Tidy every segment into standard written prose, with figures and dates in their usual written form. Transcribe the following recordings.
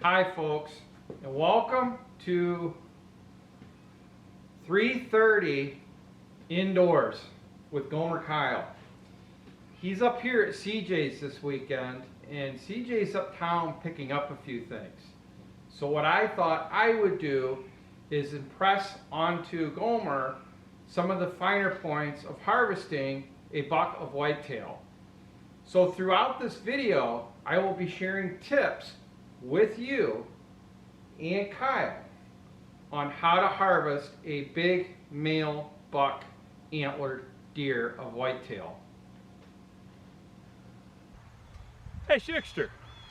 Hi folks, and welcome to 3:30 indoors with Gomer Kyle. He's up here at CJ's this weekend, and CJ's uptown picking up a few things. So what I thought I would do is impress onto Gomer some of the finer points of harvesting a buck of whitetail. So throughout this video, I will be sharing tips with you and Kyle on how to harvest a big male buck antlered deer of whitetail. Hey Schickster,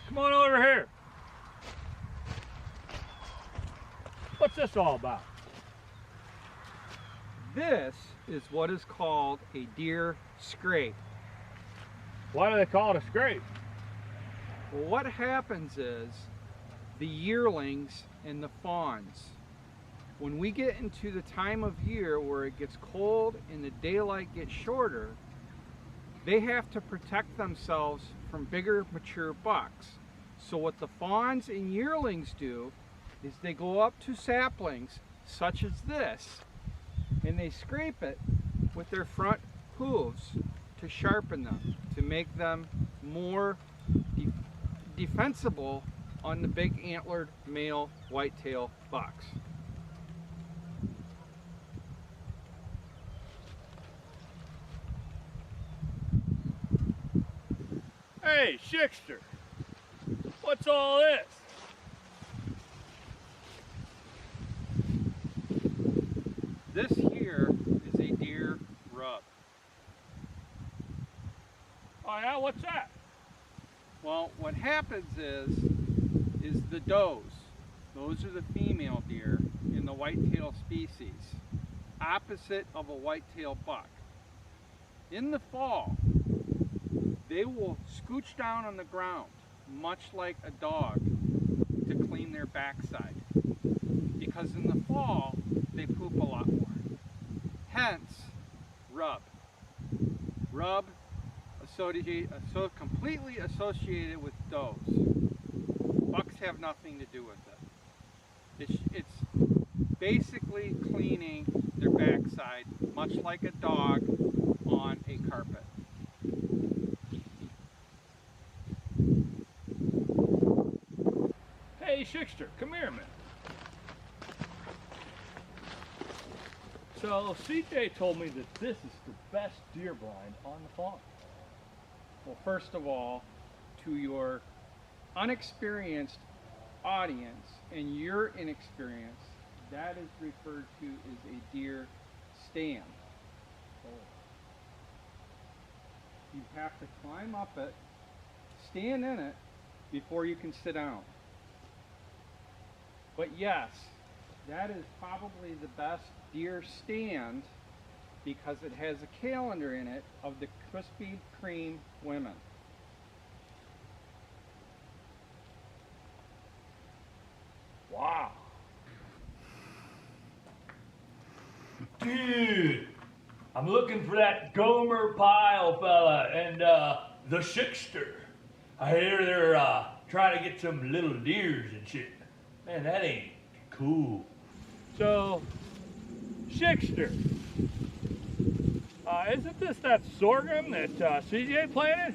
come on over here. What's this all about? This is what is called a deer scrape. Why do they call it a scrape? Well, what happens is the yearlings and the fawns, when we get into the time of year where it gets cold and the daylight gets shorter, they have to protect themselves from bigger mature bucks. So what the fawns and yearlings do is they go up to saplings such as this and they scrape it with their front hooves to sharpen them, to make them more defensible on the big antlered male whitetail bucks. Hey Schickster, what's all this? This here is a deer rub. Oh yeah, what's that? Well, what happens is the does, those are the female deer in the whitetail species, opposite of a whitetail buck. In the fall, they will scooch down on the ground, much like a dog, to clean their backside. Because in the fall, they poop a lot more. Hence, rub. Rub completely associated with does. Bucks have nothing to do with it. It's basically cleaning their backside, much like a dog on a carpet. Hey Schickster, come here a minute. So CJ told me that this is the best deer blind on the farm. Well, first of all, to your unexperienced audience and your inexperience, that is referred to as a deer stand. You have to climb up it, stand in it, before you can sit down. But yes, that is probably the best deer stand because it has a calendar in it of the Krispy Kreme women. Wow. Dude, I'm looking for that Gomer Pyle fella and the Schickster. I hear they're trying to get some little deers and shit. Man, that ain't cool. So, Schickster, isn't this that sorghum that CJ planted?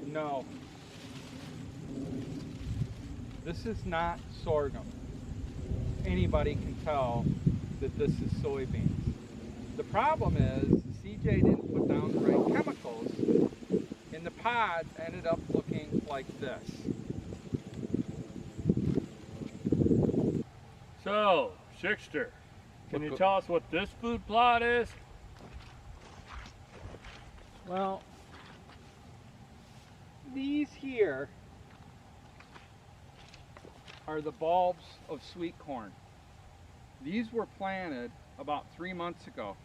No. This is not sorghum. Anybody can tell that this is soybeans. The problem is CJ didn't put down the right chemicals and the pods ended up looking like this. So, Schickster, can you tell us what this food plot is? Well, these here are the bulbs of sweet corn. These were planted about 3 months ago.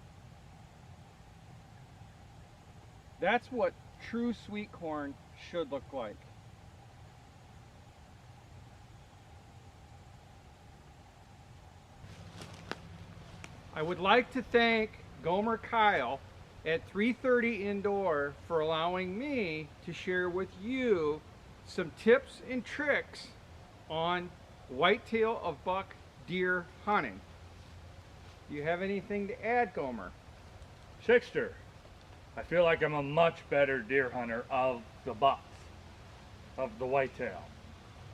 That's what true sweet corn should look like. I would like to thank Gomer Kyle at 3:30 Indoor for allowing me to share with you some tips and tricks on whitetail of buck deer hunting. Do you have anything to add, Gomer? Schickster, I feel like I'm a much better deer hunter of the bucks, of the whitetail,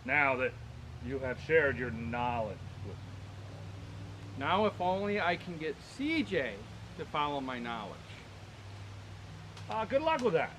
now that you have shared your knowledge with me. Now if only I can get CJ to follow my knowledge. Good luck with that.